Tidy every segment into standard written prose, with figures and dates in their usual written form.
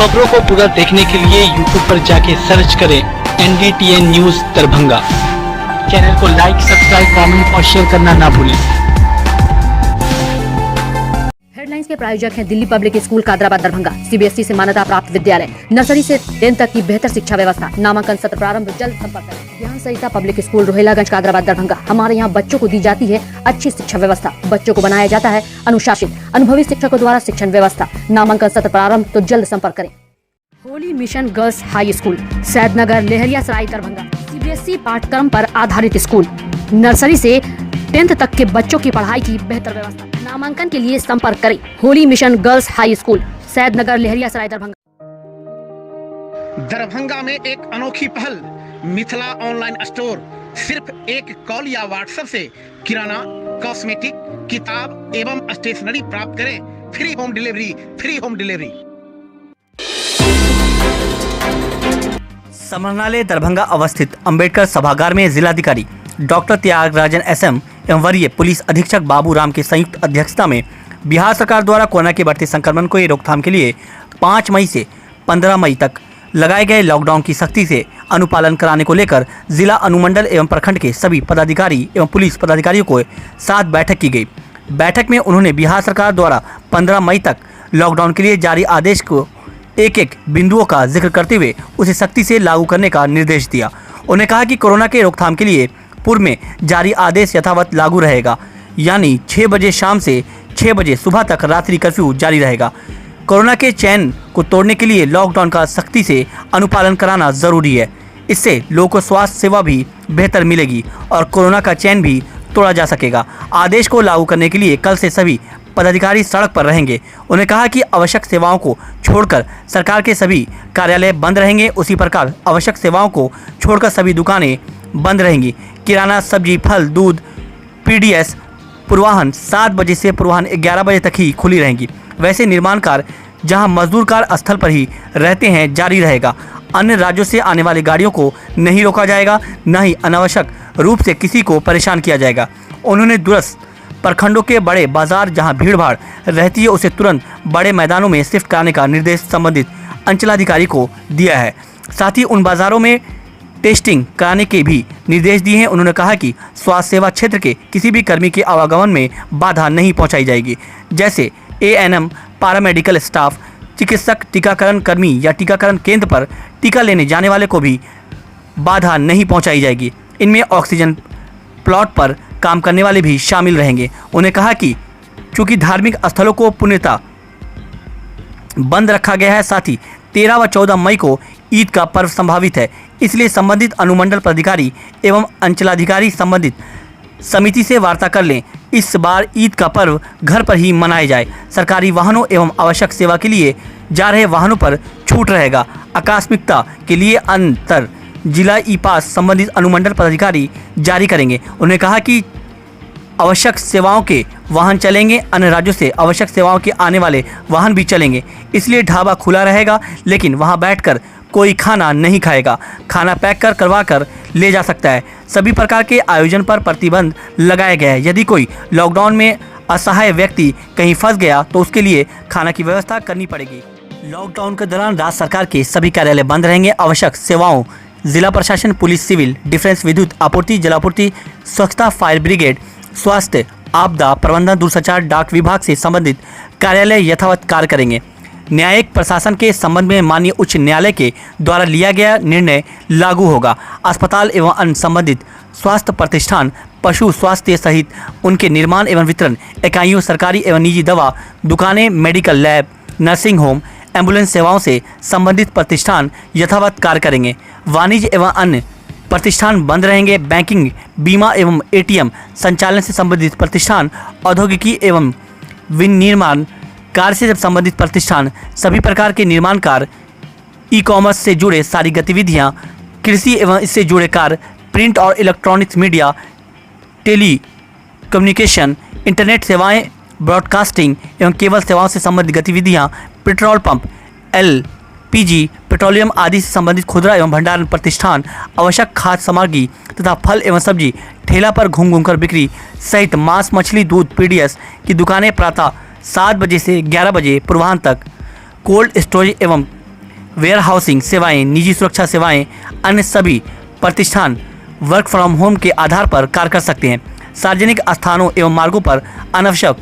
खबरों को पूरा देखने के लिए YouTube पर जाके सर्च करें NDTN न्यूज दरभंगा। चैनल को लाइक, सब्सक्राइब, कमेंट और शेयर करना ना भूलें। हेडलाइंस के प्रायोजक हैं Delhi public school Kadrabad Darbhanga, CBSE से मान्यता प्राप्त विद्यालय, नर्सरी से 10th तक की बेहतर शिक्षा व्यवस्था। नामांकन सत्र प्रारंभ, जल्द संपर्क करें। ज्ञान सहिता पब्लिक स्कूल रोहिलागंज कादराबाद दरभंगा। हमारे यहाँ बच्चों को दी जाती है अच्छी शिक्षा व्यवस्था, बच्चों को बनाया जाता है अनुशासित, अनुभवी शिक्षकों द्वारा शिक्षण व्यवस्था। नामांकन सत्र प्रारंभ, तो जल्द संपर्क करें। Holi mission girls high school, Saidnagar, Laheriasarai Darbhanga. CBSE पाठ्यक्रम पर आधारित स्कूल, नर्सरी से 10th तक के बच्चों की पढ़ाई की बेहतर व्यवस्था। नामांकन के लिए संपर्क करें। Holi mission girls high school, Saidnagar, Laheriasarai Darbhanga. Darbhanga में एक अनोखी पहल, मिथिला ऑनलाइन स्टोर। सिर्फ एक कॉल या व्हाट्सएप से किराना, कॉस्मेटिक, किताब एवं स्टेशनरी प्राप्त करें। Free home delivery. समाहरणालय दरभंगा अवस्थित अंबेडकर सभागार में जिलाधिकारी डॉक्टर त्यागराजन SM एवं वरीय पुलिस अधीक्षक बाबू राम की संयुक्त अध्यक्षता में बिहार सरकार द्वारा कोरोना के बढ़ते संक्रमण को रोकथाम के लिए 5 मई से 15 मई तक लगाए गए लॉकडाउन की सख्ती से अनुपालन कराने को लेकर जिला अनुमंडल एवं प्रखंड के सभी पदाधिकारी एवं पुलिस पदाधिकारियों को साथ बैठक की गई। बैठक में उन्होंने बिहार सरकार द्वारा 15 मई तक लॉकडाउन के लिए जारी आदेश को एक बिंदुओं का जिक्र करते हुए उसे सख्ती से लागू करने का निर्देश दिया। उन्होंने कहा कि कोरोना के रोकथाम के लिए पूर्व में जारी आदेश यथावत लागू रहेगा, यानी 6 बजे शाम से 6 बजे सुबह तक रात्रि कर्फ्यू जारी रहेगा। कोरोना के चैन को तोड़ने के लिए लॉकडाउन का सख्ती से अनुपालन कराना जरूरी है। इससे लोगों को स्वास्थ्य सेवा भी बेहतर मिलेगी और कोरोना का चैन भी तोड़ा जा सकेगा। आदेश को लागू करने के लिए कल से सभी पदाधिकारी सड़क पर रहेंगे। उन्होंने कहा कि आवश्यक सेवाओं को छोड़कर सरकार के सभी कार्यालय बंद रहेंगे। उसी प्रकार आवश्यक सेवाओं को छोड़कर सभी दुकानें बंद रहेंगी। किराना, सब्जी, फल, दूध, PDS पूर्वाहन 7 बजे से पूर्वाहन 11 बजे तक ही खुली रहेंगी। वैसे निर्माण कार्य जहां मजदूर कार्य स्थल पर ही रहते हैं जारी रहेगा। अन्य राज्यों से आने वाली गाड़ियों को नहीं रोका जाएगा, न ही अनावश्यक रूप से किसी को परेशान किया जाएगा। उन्होंने दूरस्थ प्रखंडों के बड़े बाजार जहां भीड़ भाड़ रहती है उसे तुरंत बड़े मैदानों में शिफ्ट कराने का निर्देश संबंधित अंचलाधिकारी को दिया है। साथ ही उन बाजारों में टेस्टिंग कराने के भी निर्देश दिए हैं। उन्होंने कहा कि स्वास्थ्य सेवा क्षेत्र के किसी भी कर्मी के आवागमन में बाधा नहीं पहुंचाई जाएगी, जैसे ANM, पैरामेडिकल स्टाफ, चिकित्सक, टीकाकरण कर्मी या टीकाकरण केंद्र पर टीका लेने जाने वाले को भी बाधा नहीं पहुंचाई जाएगी। इनमें ऑक्सीजन प्लॉट पर काम करने वाले भी शामिल रहेंगे। उन्होंने कहा कि चूंकि धार्मिक स्थलों को पूर्णतः बंद रखा गया है, साथ ही 13 व 14 मई को ईद का पर्व संभावित है, इसलिए संबंधित अनुमंडल पदाधिकारी एवं अंचलाधिकारी संबंधित समिति से वार्ता कर लें। इस बार ईद का पर्व घर पर ही मनाया जाए। सरकारी वाहनों एवं आवश्यक सेवा के लिए जा रहे वाहनों पर छूट रहेगा। आकस्मिकता के लिए अंतर जिला ई-पास संबंधित अनुमंडल पदाधिकारी जारी करेंगे। उन्होंने कहा कि आवश्यक सेवाओं के वाहन चलेंगे, अन्य राज्यों से आवश्यक सेवाओं के आने वाले वाहन भी चलेंगे, इसलिए ढाबा खुला रहेगा, लेकिन वहां बैठकर कोई खाना नहीं खाएगा। खाना पैक करवा कर ले जा सकता है। सभी प्रकार के आयोजन पर प्रतिबंध लगाया गया है। यदि कोई लॉकडाउन में असहाय व्यक्ति कहीं फंस गया तो उसके लिए खाना की व्यवस्था करनी पड़ेगी। लॉकडाउन के दौरान राज्य सरकार के सभी कार्यालय बंद रहेंगे। आवश्यक सेवाओं जिला प्रशासन, पुलिस, सिविल डिफेंस, विद्युत आपूर्ति, जलापूर्ति, स्वच्छता, फायर ब्रिगेड, स्वास्थ्य, आपदा प्रबंधन, दूरसंचार, डाक विभाग से संबंधित कार्यालय यथावत कार्य करेंगे। न्यायिक प्रशासन के संबंध में माननीय उच्च न्यायालय के द्वारा लिया गया निर्णय लागू होगा। अस्पताल एवं अन्य संबंधित स्वास्थ्य प्रतिष्ठान, पशु स्वास्थ्य सहित उनके निर्माण एवं वितरण इकाइयों, सरकारी एवं निजी दवा दुकानें, medical lab, nursing home, ambulance सेवाओं से संबंधित प्रतिष्ठान यथावत कार्य करेंगे। वाणिज्य एवं अन्य प्रतिष्ठान बंद रहेंगे। बैंकिंग, बीमा एवं ATM संचालन से संबंधित प्रतिष्ठान, औद्योगिकी एवं विनिर्माण कार्य से संबंधित प्रतिष्ठान, सभी प्रकार के निर्माण कार्य, ई-कॉमर्स से जुड़े सारी गतिविधियां, कृषि एवं इससे जुड़े कार्य, प्रिंट और electronics media, telecommunication, internet सेवाएं, ब्रॉडकास्टिंग एवं केबल सेवाओं से संबंधित गतिविधियां, पेट्रोल पंप, LPG, पेट्रोलियम आदि से संबंधित खुदरा एवं भंडारण प्रतिष्ठान, आवश्यक खाद्य सामग्री तथा फल एवं सब्जी ठेला पर घूम कर बिक्री सहित मांस, मछली, दूध, PDS की दुकानें प्रातः 7 बजे से 11 बजे पूर्वाह्न तक, कोल्ड स्टोरेज एवं वेयर हाउसिंग सेवाएं, निजी सुरक्षा सेवाएं, अन्य सभी प्रतिष्ठान वर्क फ्रॉम होम के आधार पर कार्य कर सकते हैं। सार्वजनिक स्थानों एवं मार्गों पर अनावश्यक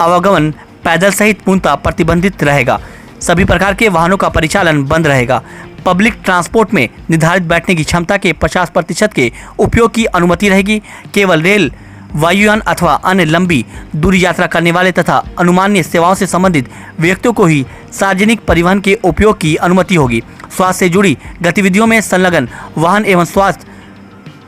आवागमन पैदल सहित पूर्णतः प्रतिबंधित रहेगा। सभी प्रकार के वाहनों का परिचालन बंद रहेगा। पब्लिक ट्रांसपोर्ट में निर्धारित बैठने की क्षमता के 50% के उपयोग की अनुमति रहेगी। केवल रेल, वायुयान अथवा अन्य लंबी दूरी यात्रा करने वाले तथा अनुमान्य सेवाओं से संबंधित व्यक्तियों को ही सार्वजनिक परिवहन के उपयोग की अनुमति होगी। स्वास्थ्य से जुड़ी गतिविधियों में संलग्न वाहन एवं स्वास्थ्य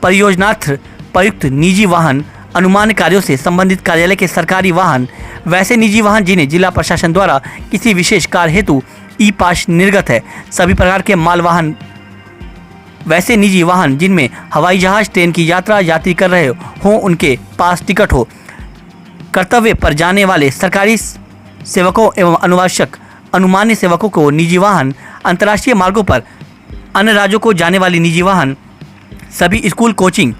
परियोजनार्थ प्रयुक्त निजी वाहन, अनुमान कार्यों से संबंधित कार्यालय के सरकारी वाहन, वैसे निजी वाहन जिन्हें जिला प्रशासन द्वारा किसी विशेष कार्य हेतु ई पास निर्गत है, सभी प्रकार के माल वाहन, वैसे निजी वाहन जिनमें हवाई जहाज, ट्रेन की यात्री कर रहे हों, उनके पास टिकट हो, कर्तव्य पर जाने वाले सरकारी सेवकों एवं अनावश्यक अनुमान्य सेवकों को निजी वाहन, अंतर्राष्ट्रीय मार्गों पर अन्य राज्यों को जाने वाली निजी वाहन, सभी स्कूल, कोचिंग,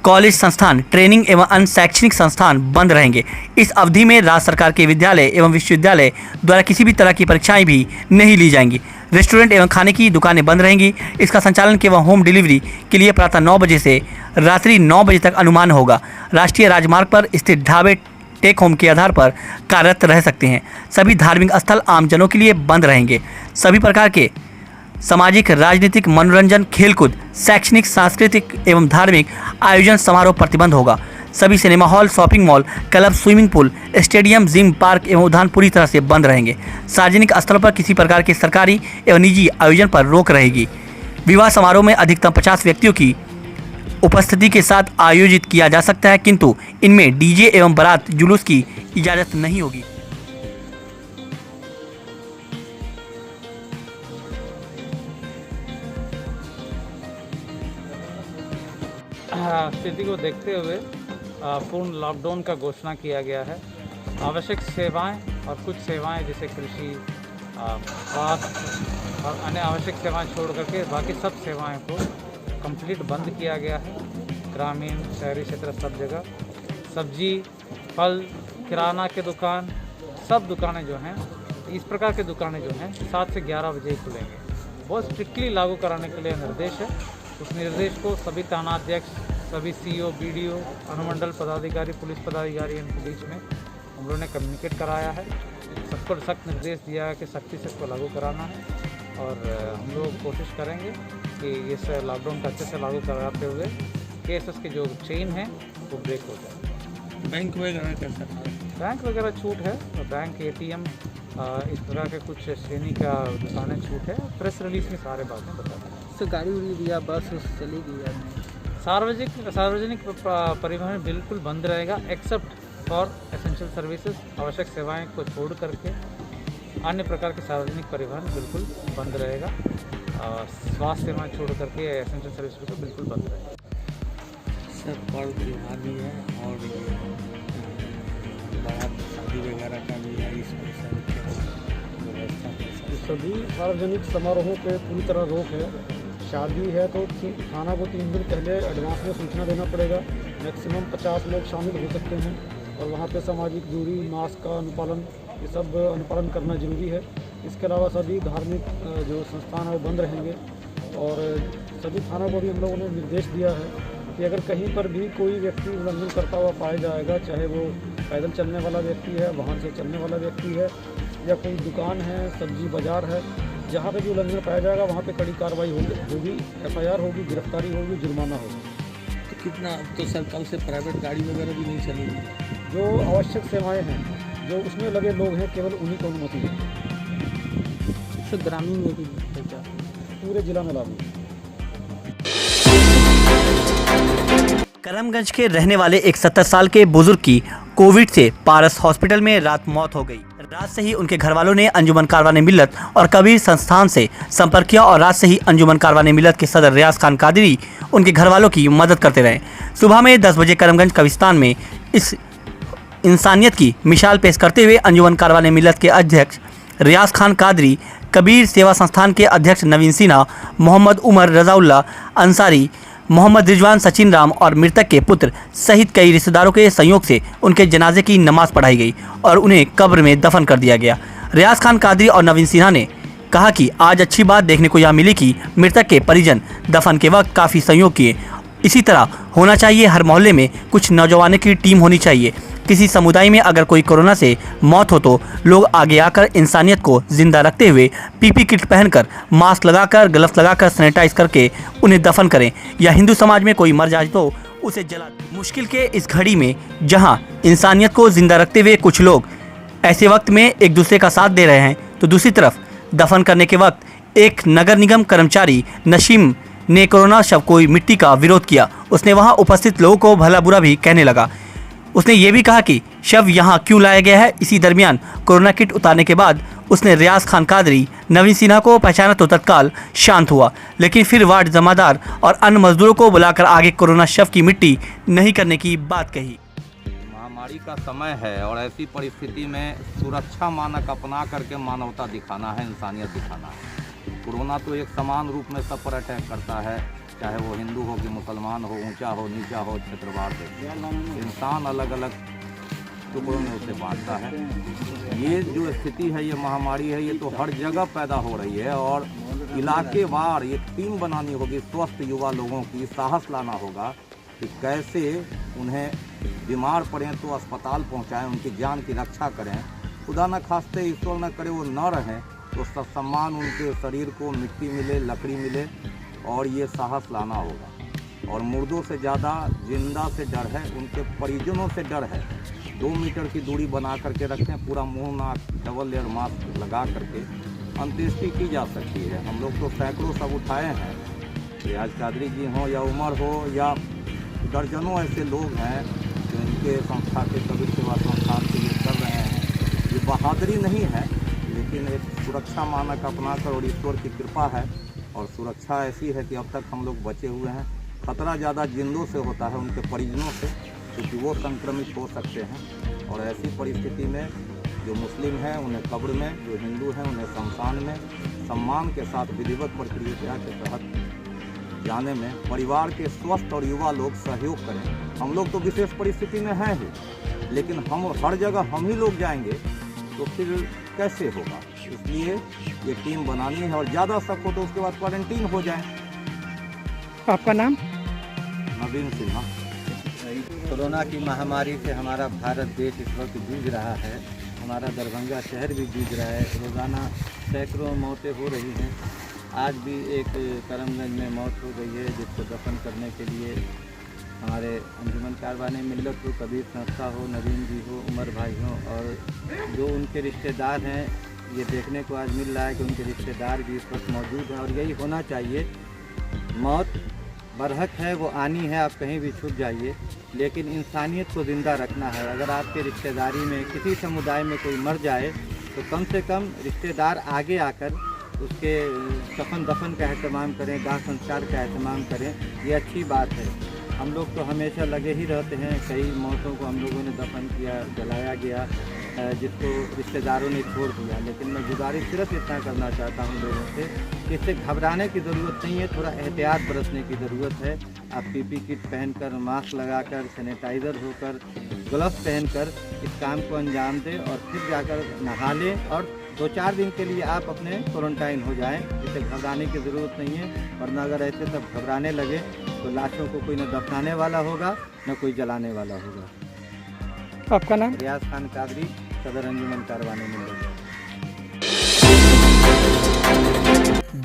कॉलेज संस्थान, ट्रेनिंग एवं अन्य शैक्षणिक संस्थान बंद रहेंगे। इस अवधि में राज्य सरकार के विद्यालय एवं विश्वविद्यालय द्वारा किसी भी तरह की परीक्षाएं भी नहीं ली जाएंगी। रेस्टोरेंट एवं खाने की दुकानें बंद रहेंगी। इसका संचालन केवल होम डिलीवरी के लिए प्रातः 9 बजे से रात्रि 9 बजे तक अनुमान होगा। राष्ट्रीय राजमार्ग पर स्थित ढाबे टेक होम के आधार पर कार्यरत रह सकते हैं। सभी धार्मिक स्थल आमजनों के लिए बंद रहेंगे। सभी प्रकार के सामाजिक, राजनीतिक, मनोरंजन, खेलकूद, शैक्षणिक, सांस्कृतिक एवं धार्मिक आयोजन समारोह प्रतिबंध होगा। सभी cinema hall, shopping mall, club, swimming pool, stadium, gym, park एवं उद्यान पूरी तरह से बंद रहेंगे। सार्वजनिक स्थलों पर किसी प्रकार के सरकारी एवं निजी आयोजन पर रोक रहेगी। विवाह समारोह में अधिकतम 50 व्यक्तियों की उपस्थिति के साथ आयोजित किया जा सकता है, किंतु इनमें डीजे एवं बारात जुलूस की इजाज़त नहीं होगी। स्थिति को देखते हुए पूर्ण लॉकडाउन का घोषणा किया गया है। आवश्यक सेवाएं और कुछ सेवाएं जैसे कृषि, स्वास्थ्य और अन्य आवश्यक सेवाएं छोड़ करके बाकी सब सेवाएं को कंप्लीट बंद किया गया है। ग्रामीण, शहरी क्षेत्र सब जगह सब्जी, फल, किराना के दुकान, सब दुकानें जो हैं, इस प्रकार की दुकानें जो हैं 7 से 11 बजे खुलेंगे। बहुत स्ट्रिक्टली लागू कराने के लिए निर्देश है। उस निर्देश को सभी थानाध्यक्ष, सभी सीईओ, बीडीओ, अनुमंडल पदाधिकारी, पुलिस पदाधिकारी इनके बीच में हम लोगों ने कम्युनिकेट कराया है। सबको सख्त निर्देश दिया है कि सख्ती से इसको लागू कराना है और हम लोग कोशिश करेंगे कि इस लॉकडाउन का अच्छे से लागू कराते हुए केसेस की जो चेन है वो ब्रेक हो जाए। बैंक वगैरह कैसा? बैंक वगैरह छूट है, बैंक, एटीएम, इस तरह के कुछ श्रेणी का दुकानें छूट है। प्रेस रिलीज में सारे बातें बताते हैं। तो गाड़ी उड़ी या बस चलेगी या नहीं? सार्वजनिक परिवहन बिल्कुल बंद रहेगा, एक्सेप्ट फॉर एसेंशियल सर्विसेज। आवश्यक सेवाएं को छोड़ करके अन्य प्रकार के सार्वजनिक परिवहन बिल्कुल बंद रहेगा। स्वास्थ्य सेवाएं छोड़ करके एसेंशियल सर्विसेज को बिल्कुल बंद रहेगा। सर, पर्व त्योहार भी है और बारात, शादी वगैरह का भी है, इसमें सब व्यवस्था कैसा? सभी सार्वजनिक समारोहों पे पूरी तरह रोक है। शादी है तो थाना को 3 दिन पहले एडवांस में सूचना देना पड़ेगा। मैक्सिमम 50 लोग शामिल हो सकते हैं और वहाँ पे सामाजिक दूरी, मास्क का अनुपालन, ये सब अनुपालन करना जरूरी है। इसके अलावा सभी धार्मिक जो संस्थान है वो बंद रहेंगे और सभी थानों को भी हम लोगों ने निर्देश दिया है कि अगर कहीं पर भी कोई व्यक्ति उल्लंघन करता हुआ पाया जाएगा, चाहे वो पैदल चलने वाला व्यक्ति है, वाहन से चलने वाला व्यक्ति है या कोई दुकान है, सब्जी बाज़ार है, जहाँ पे भी उल्लंघन पाया जाएगा वहाँ पे कड़ी कार्रवाई होगी, FIR होगी, गिरफ्तारी होगी, जुर्माना होगा। तो कितना, तो सर कल से प्राइवेट गाड़ी वगैरह भी नहीं चलेगी? जो आवश्यक सेवाएं हैं, जो उसमें लगे लोग हैं, केवल उन्हीं को अनुमति है। तो ग्रामीण में भी क्या? पूरे जिला में लागू। करमगंज के रहने वाले एक 70 साल के बुजुर्ग की कोविड से पारस हॉस्पिटल में रात मौत हो गई। रात से ही उनके घरवालों ने अंजुमन कारवाने मिल्लत और कबीर संस्थान से संपर्क किया और रात से ही अंजुमन कारवाने मिल्लत के सदर रियाज खान कादरी उनके घरवालों की मदद करते रहे। सुबह में 10 बजे करमगंज कब्रिस्तान में इस इंसानियत की मिसाल पेश करते हुए अंजुमन कारवाने मिल्लत के अध्यक्ष रियाज खान कादरी, कबीर सेवा संस्थान के अध्यक्ष नवीन सिन्हा, मोहम्मद उमर रजाउल्ला अंसारी, मोहम्मद रिजवान, सचिन राम और मृतक के पुत्र सहित कई रिश्तेदारों के सहयोग से उनके जनाजे की नमाज पढ़ाई गई और उन्हें कब्र में दफन कर दिया गया। रियाज खान कादरी और नवीन सिन्हा ने कहा कि आज अच्छी बात देखने को यह मिली कि मृतक के परिजन दफन के वक्त काफी सहयोग किए। इसी तरह होना चाहिए, हर मोहल्ले में कुछ नौजवानों की टीम होनी चाहिए। किसी समुदाय में अगर कोई कोरोना से मौत हो तो लोग आगे आकर इंसानियत को जिंदा रखते हुए पीपी किट पहनकर, मास्क लगाकर, ग्लव्स लगाकर, सैनिटाइज करके उन्हें दफन करें। या हिंदू समाज में कोई मर जाए तो उसे जला। मुश्किल के इस घड़ी में जहां इंसानियत को जिंदा रखते हुए कुछ लोग ऐसे वक्त में एक दूसरे का साथ दे रहे हैं, तो दूसरी तरफ दफन करने के वक्त एक नगर निगम कर्मचारी नसीम ने कोरोना शव को मिट्टी का विरोध किया। उसने वहां उपस्थित लोगों को भला बुरा भी कहने लगा। उसने ये भी कहा कि शव यहां क्यों लाया गया है। इसी दरमियान कोरोना किट उतारने के बाद उसने रियाज खान कादरी, नवीन सिन्हा को पहचाना तो तत्काल शांत हुआ, लेकिन फिर वार्ड जमादार और अन्य मजदूरों को बुलाकर आगे कोरोना शव की मिट्टी नहीं करने की बात कही। महामारी का समय है और ऐसी परिस्थिति में सुरक्षा मानक अपना करके मानवता दिखाना है, इंसानियत दिखाना है। कोरोना तो एक समान रूप में सब पर अटैक करता है, चाहे वो हिंदू हो कि मुसलमान हो, ऊंचा हो नीचा हो, क्षेत्रवाद हो, इंसान अलग अलग टुकड़ों में उसे बांटता है। ये जो स्थिति है, ये महामारी है, ये तो हर जगह पैदा हो रही है और इलाकेवार एक टीम बनानी होगी, स्वस्थ युवा लोगों की साहस लाना होगा कि कैसे उन्हें बीमार पड़ें तो अस्पताल पहुंचाएं, उनकी जान की रक्षा करें। खुदा न खास्ते, ईश्वर न करे वो न रहें तो सत्सम्मान उनके शरीर को मिट्टी मिले, लकड़ी मिले, और ये साहस लाना होगा। और मुर्दों से ज़्यादा जिंदा से डर है, उनके परिजनों से डर है। 2 मीटर की दूरी बना करके रखें, पूरा मुंह नाक डबल लेयर मास्क लगा करके अंत्येष्टि की जा सकती है। हम लोग तो सैकड़ों सब उठाए हैं, रियाज कादरी जी हों या उमर हो या दर्जनों ऐसे लोग हैं जो इनके संस्था के कबीर सेवा संस्थान के लिए कर रहे हैं। ये बहादुरी नहीं है, लेकिन एक सुरक्षा मानक अपनाकर, और ईश्वर की कृपा है और सुरक्षा ऐसी है कि अब तक हम लोग बचे हुए हैं। खतरा ज़्यादा जिंदों से होता है, उनके परिजनों से, क्योंकि वो संक्रमित हो सकते हैं। और ऐसी परिस्थिति में जो मुस्लिम हैं उन्हें कब्र में, जो हिंदू हैं उन्हें शमशान में सम्मान के साथ विधिवत प्रक्रिया के तहत जाने में परिवार के स्वस्थ और युवा लोग सहयोग करें। हम लोग तो विशेष परिस्थिति में हैं ही, लेकिन हम हर जगह हम ही लोग जाएंगे तो फिर कैसे होगा। इसलिए ये टीम बनानी है और ज़्यादा शक हो तो उसके बाद क्वारंटीन हो जाए। आपका नाम? नवीन सिन्हा। कोरोना की महामारी से हमारा भारत देश इस वक्त जूझ रहा है, हमारा दरभंगा शहर भी जूझ रहा है। रोज़ाना सैकड़ों मौतें हो रही हैं। आज भी एक करमगंज में मौत हो गई है, जिसको दफन करने के लिए हमारे अंजुमन कारवाने मिल्लत हो, कबीर संस्था हो, नवीन जी हो, उमर भाई हो, और जो उनके रिश्तेदार हैं, ये देखने को आज मिल रहा है कि उनके रिश्तेदार भी इस वक्त मौजूद हैं। और यही होना चाहिए। मौत बरहक है, वो आनी है, आप कहीं भी छुप जाइए, लेकिन इंसानियत को ज़िंदा रखना है। अगर आपके रिश्तेदारी में किसी समुदाय में कोई मर जाए तो कम से कम रिश्तेदार आगे आकर उसके कफन दफन का एहतमाम करें, दाह संस्कार का एहतमाम करें। ये अच्छी बात है। हम लोग तो हमेशा लगे ही रहते हैं। कई मौतों को हम लोगों ने दफन किया, जलाया गया, जिसको रिश्तेदारों ने छोड़ दिया। लेकिन मैं गुजारिश सिर्फ इतना करना चाहता हूँ लोगों से कि इससे घबराने की ज़रूरत नहीं है, थोड़ा एहतियात बरतने की ज़रूरत है। आप पीपी किट पहनकर, मास्क लगाकर, सैनिटाइज़र होकर, ग्लव्स पहनकर इस काम को अंजाम दें और फिर जाकर नहा लें और 2-4 दिन के लिए आप अपने क्वारंटाइन हो जाएं। इससे घबराने की ज़रूरत नहीं है, वरना अगर ऐसे सब घबराने लगे तो लाशों को कोई न दफनाने वाला होगा न कोई जलाने वाला होगा। आपका नाम? रियाज खान कादरी, सदर अंजुमन कारवाने में।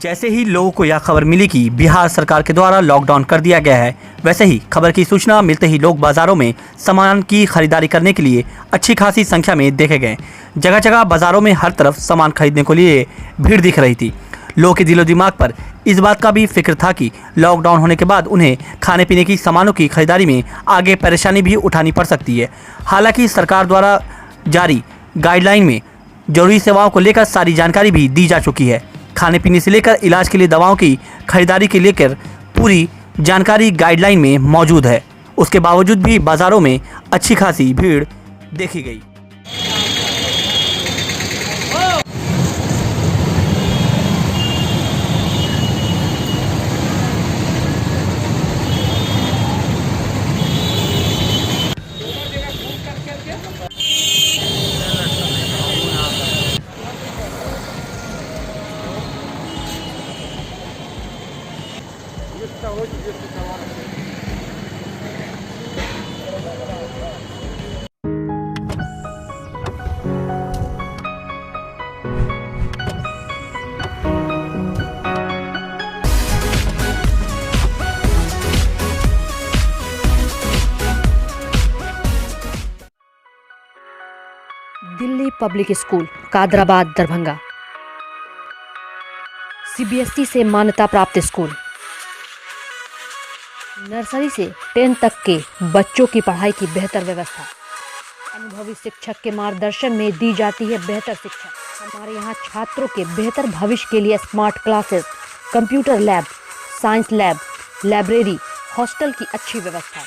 जैसे ही लोगों को यह खबर मिली कि बिहार सरकार के द्वारा लॉकडाउन कर दिया गया है, वैसे ही खबर की सूचना मिलते ही लोग बाजारों में सामान की खरीदारी करने के लिए अच्छी खासी संख्या में देखे गए। जगह जगह बाजारों में हर तरफ सामान खरीदने के लिए भीड़ दिख रही थी। लोगों के दिलो दिमाग पर इस बात का भी फिक्र था कि लॉकडाउन होने के बाद उन्हें खाने पीने की सामानों की खरीदारी में आगे परेशानी भी उठानी पड़ सकती है। हालांकि सरकार द्वारा जारी गाइडलाइन में जरूरी सेवाओं को लेकर सारी जानकारी भी दी जा चुकी है। खाने पीने से लेकर इलाज के लिए दवाओं की खरीदारी के लेकर पूरी जानकारी गाइडलाइन में मौजूद है। उसके बावजूद भी बाज़ारों में अच्छी खासी भीड़ देखी गई। Delhi public school Kadrabad Darbhanga CBSE से मान्यता प्राप्त स्कूल। नर्सरी से 10 तक के बच्चों की पढ़ाई की बेहतर व्यवस्था। अनुभवी शिक्षक के मार्गदर्शन में दी जाती है बेहतर शिक्षा। हमारे यहाँ छात्रों के बेहतर भविष्य के लिए smart classes, computer lab, science lab, library, hostel की अच्छी व्यवस्था।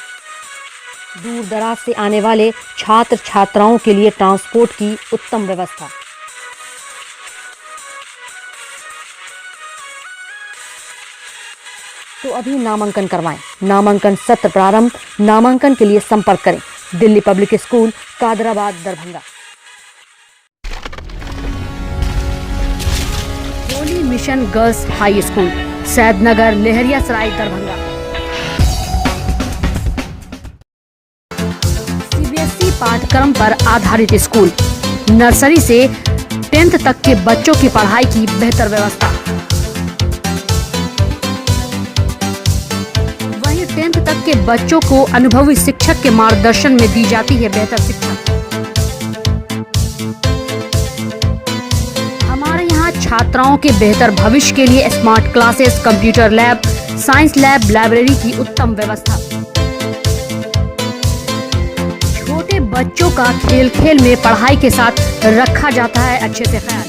दूर दराज से आने वाले छात्र छात्राओं के लिए ट्रांसपोर्ट की उत्तम व्यवस्था। तो अभी नामांकन करवाएं। नामांकन सत्र प्रारंभ। नामांकन के लिए संपर्क करें Delhi public school Kadrabad Darbhanga. Holy mission girls high school Saidnagar Laheriasarai Darbhanga. CBSE पाठ्यक्रम पर आधारित स्कूल। नर्सरी से 10th तक के बच्चों की पढ़ाई की बेहतर व्यवस्था। वहीं 10th तक के बच्चों को अनुभवी शिक्षक के मार्गदर्शन में दी जाती है बेहतर शिक्षा। हमारे यहाँ छात्राओं के बेहतर भविष्य के लिए smart classes, computer lab, science lab, library की उत्तम व्यवस्था। छोटे बच्चों का खेल खेल में पढ़ाई के साथ रखा जाता है अच्छे से ख्याल।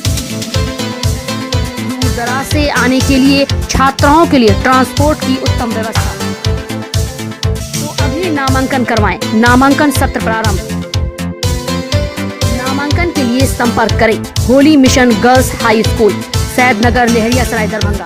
दूर दराज से आने के लिए छात्राओं के लिए ट्रांसपोर्ट की उत्तम व्यवस्था। तो अभी नामांकन करवाएं। नामांकन सत्र प्रारंभ। नामांकन के लिए संपर्क करें Holi mission girls high school Saidnagar Laheriasarai Darbhanga.